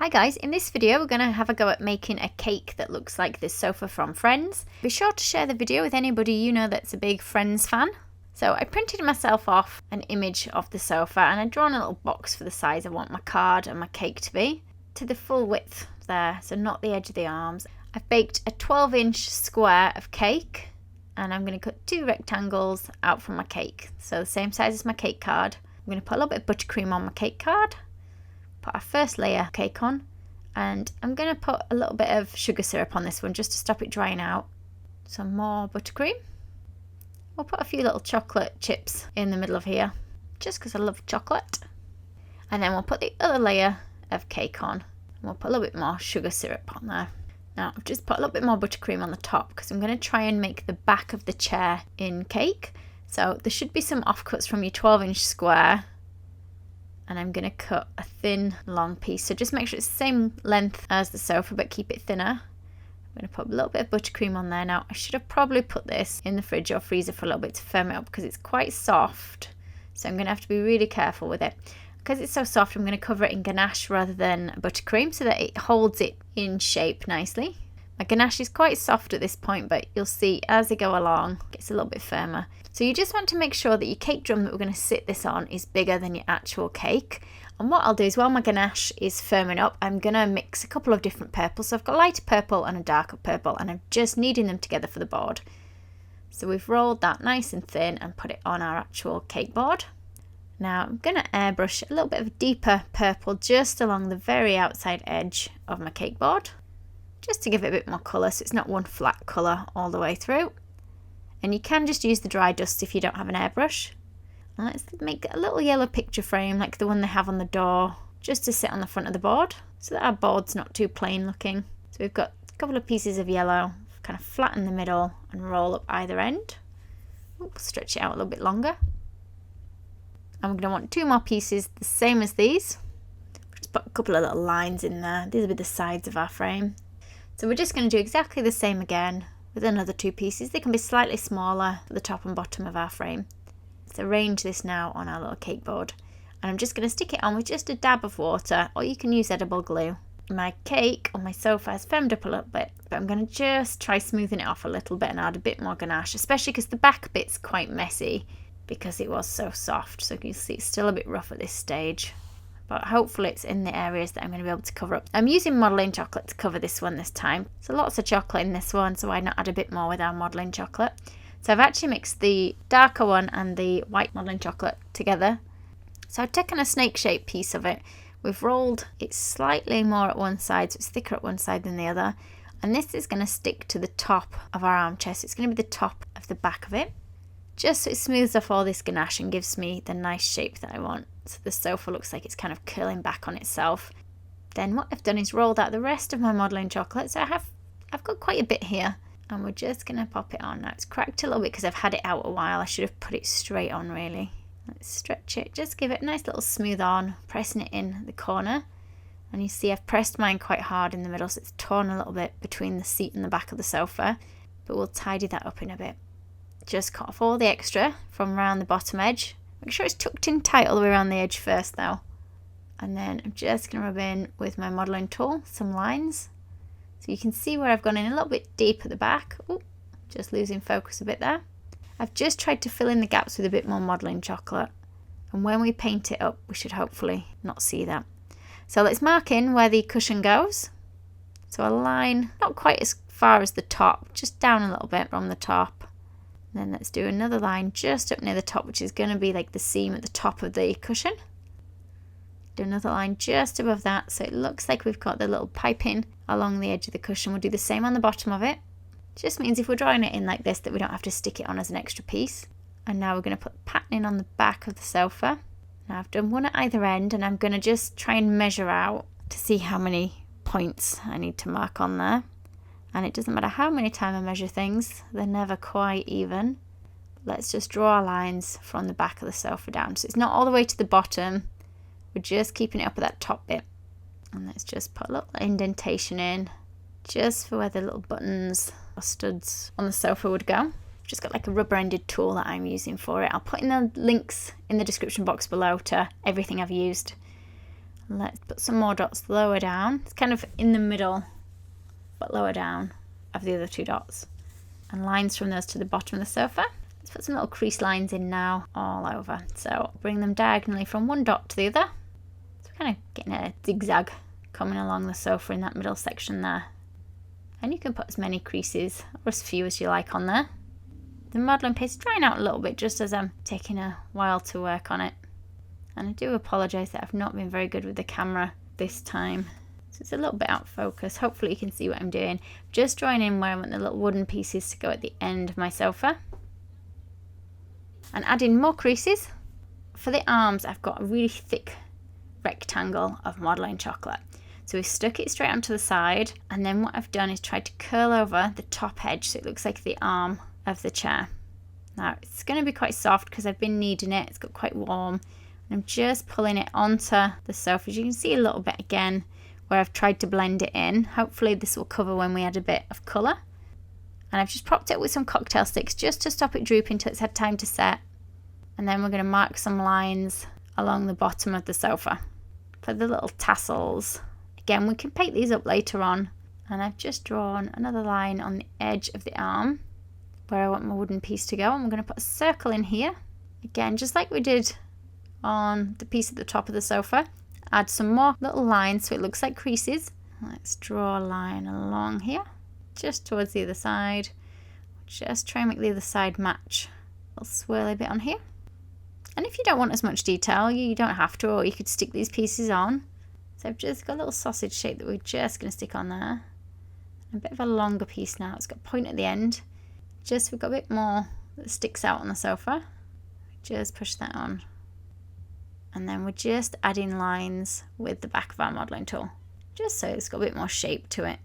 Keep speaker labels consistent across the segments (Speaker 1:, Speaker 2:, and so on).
Speaker 1: Hi guys, in this video we're going to have a go at making a cake that looks like this sofa from Friends. Be sure to share the video with anybody you know that's a big Friends fan. So I printed myself off an image of the sofa and I've drawn a little box for the size I want my card and my cake to be. To the full width there, so not the edge of the arms. I've baked a 12-inch square of cake and I'm going to cut 2 rectangles out from my cake. So the same size as my cake card. I'm going to put a little bit of buttercream on my cake card. Put our first layer of cake on, and I'm going to put a little bit of sugar syrup on this one just to stop it drying out. Some more buttercream. We'll put a few little chocolate chips in the middle of here just because I love chocolate, and then we'll put the other layer of cake on and we'll put a little bit more sugar syrup on there. Now I've just put a little bit more buttercream on the top because I'm going to try and make the back of the chair in cake, so there should be some offcuts from your 12-inch square. And I'm going to cut a thin, long piece. So just make sure it's the same length as the sofa, but keep it thinner. I'm going to put a little bit of buttercream on there. Now, I should have probably put this in the fridge or freezer for a little bit to firm it up because it's quite soft. So I'm going to have to be really careful with it. Because it's so soft, I'm going to cover it in ganache rather than buttercream so that it holds it in shape nicely. My ganache is quite soft at this point, but you'll see as they go along, it gets a little bit firmer. So you just want to make sure that your cake drum that we're going to sit this on is bigger than your actual cake. And what I'll do is while my ganache is firming up, I'm going to mix a couple of different purples. So I've got a lighter purple and a darker purple, and I'm just kneading them together for the board. So we've rolled that nice and thin and put it on our actual cake board. Now I'm going to airbrush a little bit of a deeper purple just along the very outside edge of my cake board, just to give it a bit more colour so it's not one flat colour all the way through. And you can just use the dry dust if you don't have an airbrush. And let's make a little yellow picture frame like the one they have on the door, just to sit on the front of the board so that our board's not too plain looking. So we've got a couple of pieces of yellow, kind of flatten the middle and roll up either end. Oops, stretch it out a little bit longer. And we're going to want 2 more pieces the same as these. Just put a couple of little lines in there. These will be the sides of our frame. So we're just going to do exactly the same again with another 2 pieces. They can be slightly smaller at the top and bottom of our frame. Let's arrange this now on our little cake board. And I'm just going to stick it on with just a dab of water, or you can use edible glue. My cake on my sofa has firmed up a little bit, but I'm going to just try smoothing it off a little bit and add a bit more ganache, especially because the back bit's quite messy because it was so soft. So you can see it's still a bit rough at this stage, but hopefully it's in the areas that I'm going to be able to cover up. I'm using modelling chocolate to cover this one this time. So lots of chocolate in this one, so why not add a bit more with our modelling chocolate. So I've actually mixed the darker one and the white modelling chocolate together. So I've taken a snake-shaped piece of it. We've rolled it slightly more at one side, so it's thicker at one side than the other. And this is going to stick to the top of our armchair, so it's going to be the top of the back of it, just so it smooths off all this ganache and gives me the nice shape that I want. So the sofa looks like it's kind of curling back on itself. Then what I've done is rolled out the rest of my modelling chocolate. So I've got quite a bit here, and we're just going to pop it on. Now it's cracked a little bit because I've had it out a while. I should have put it straight on really. Let's stretch it, just give it a nice little smooth on, pressing it in the corner. And you see I've pressed mine quite hard in the middle, so it's torn a little bit between the seat and the back of the sofa. But we'll tidy that up in a bit. Just cut off all the extra from around the bottom edge. Make sure it's tucked in tight all the way around the edge first though. And then I'm just going to rub in with my modelling tool some lines. So you can see where I've gone in a little bit deep at the back. Ooh, just losing focus a bit there. I've just tried to fill in the gaps with a bit more modelling chocolate. And when we paint it up, we should hopefully not see that. So let's mark in where the cushion goes. So a line, not quite as far as the top, just down a little bit from the top. Then let's do another line just up near the top, which is going to be like the seam at the top of the cushion. Do another line just above that, so it looks like we've got the little piping along the edge of the cushion. We'll do the same on the bottom of it. Just means if we're drawing it in like this that we don't have to stick it on as an extra piece. And now we're going to put patterning on the back of the sofa. Now I've done one at either end, and I'm going to just try and measure out to see how many points I need to mark on there. And it doesn't matter how many times I measure things, they're never quite even. Let's just draw our lines from the back of the sofa down. So it's not all the way to the bottom, we're just keeping it up at that top bit. And let's just put a little indentation in, just for where the little buttons or studs on the sofa would go. I've just got like a rubber-ended tool that I'm using for it. I'll put in the links in the description box below to everything I've used. Let's put some more dots lower down. It's kind of in the middle, but lower down of the other 2 dots. And lines from those to the bottom of the sofa. Let's put some little crease lines in now all over. So bring them diagonally from one dot to the other. So we're kind of getting a zigzag coming along the sofa in that middle section there. And you can put as many creases or as few as you like on there. The modelling paste is drying out a little bit just as I'm taking a while to work on it. And I do apologise that I've not been very good with the camera this time. So it's a little bit out of focus. Hopefully you can see what I'm doing. Just drawing in where I want the little wooden pieces to go at the end of my sofa. And adding more creases. For the arms, I've got a really thick rectangle of modelling chocolate. So we've stuck it straight onto the side. And then what I've done is tried to curl over the top edge so it looks like the arm of the chair. Now it's going to be quite soft because I've been kneading it. It's got quite warm. And I'm just pulling it onto the sofa. As you can see a little bit again where I've tried to blend it in. Hopefully this will cover when we add a bit of colour. And I've just propped it with some cocktail sticks just to stop it drooping until it's had time to set. And then we're going to mark some lines along the bottom of the sofa for the little tassels. Again, we can paint these up later on. And I've just drawn another line on the edge of the arm where I want my wooden piece to go. And we're going to put a circle in here. Again, just like we did on the piece at the top of the sofa. Add some more little lines so it looks like creases. Let's draw a line along here, just towards the other side. Just try and make the other side match. A little swirly bit on here. And if you don't want as much detail, you don't have to, or you could stick these pieces on. So I've just got a little sausage shape that we're just going to stick on there. A bit of a longer piece now. It's got a point at the end. Just we've got a bit more that sticks out on the sofa. Just push that on. And then we're just adding lines with the back of our modelling tool, just so it's got a bit more shape to it.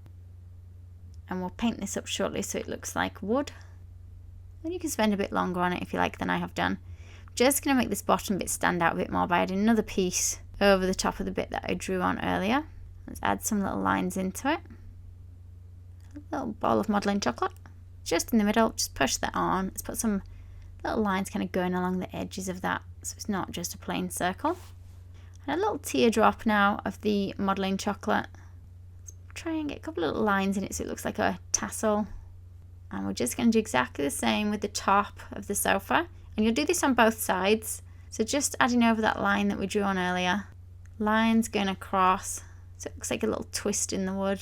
Speaker 1: And we'll paint this up shortly so it looks like wood. And you can spend a bit longer on it if you like than I have done. Just going to make this bottom bit stand out a bit more by adding another piece over the top of the bit that I drew on earlier. Let's add some little lines into it. A little ball of modelling chocolate. Just in the middle, just push that on. Let's put some little lines kind of going along the edges of that, so it's not just a plain circle. And a little teardrop now of the modelling chocolate. Let's try and get a couple of little lines in it so it looks like a tassel. And we're just going to do exactly the same with the top of the sofa. And you'll do this on both sides. So just adding over that line that we drew on earlier. Lines going across, so it looks like a little twist in the wood.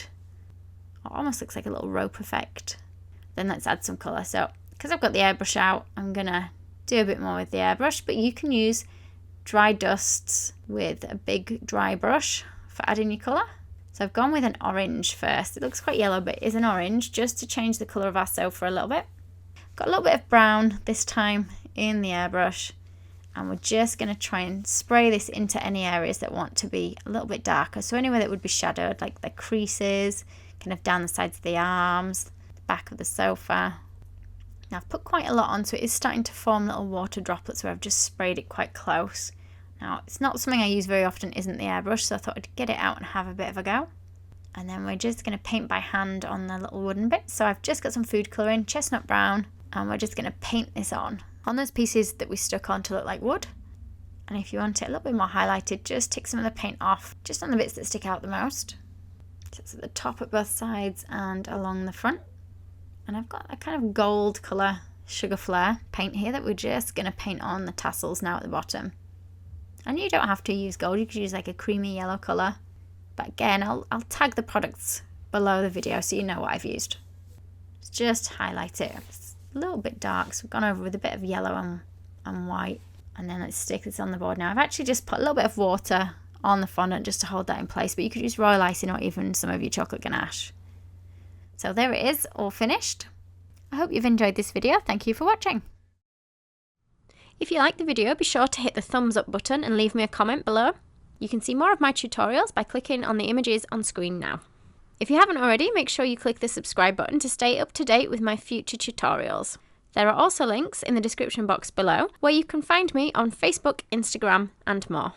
Speaker 1: It almost looks like a little rope effect. Then let's add some colour. So because I've got the airbrush out, I'm going to do a bit more with the airbrush, but you can use dry dusts with a big dry brush for adding your colour. So I've gone with an orange first. It looks quite yellow, but it is an orange, just to change the colour of our sofa a little bit. Got a little bit of brown this time in the airbrush, and we're just going to try and spray this into any areas that want to be a little bit darker. So anywhere that would be shadowed, like the creases, kind of down the sides of the arms, the back of the sofa. Now I've put quite a lot on, so it is starting to form little water droplets where I've just sprayed it quite close. Now it's not something I use very often, isn't the airbrush, so I thought I'd get it out and have a bit of a go. And then we're just going to paint by hand on the little wooden bits. So I've just got some food colouring, chestnut brown, and we're just going to paint this on those pieces that we stuck on to look like wood. And if you want it a little bit more highlighted, just take some of the paint off, just on the bits that stick out the most. So it's at the top at both sides and along the front. And I've got a kind of gold colour sugar flare paint here that we're just going to paint on the tassels now at the bottom. And you don't have to use gold, you could use like a creamy yellow colour. But again, I'll tag the products below the video so you know what I've used. Just highlight it. It's a little bit dark, so we've gone over with a bit of yellow and white. And then let's stick this on the board now. I've actually just put a little bit of water on the fondant just to hold that in place, but you could use royal icing or even some of your chocolate ganache. So there it is, all finished. I hope you've enjoyed this video. Thank you for watching. If you liked the video, be sure to hit the thumbs up button and leave me a comment below. You can see more of my tutorials by clicking on the images on screen now. If you haven't already, make sure you click the subscribe button to stay up to date with my future tutorials. There are also links in the description box below where you can find me on Facebook, Instagram, and more.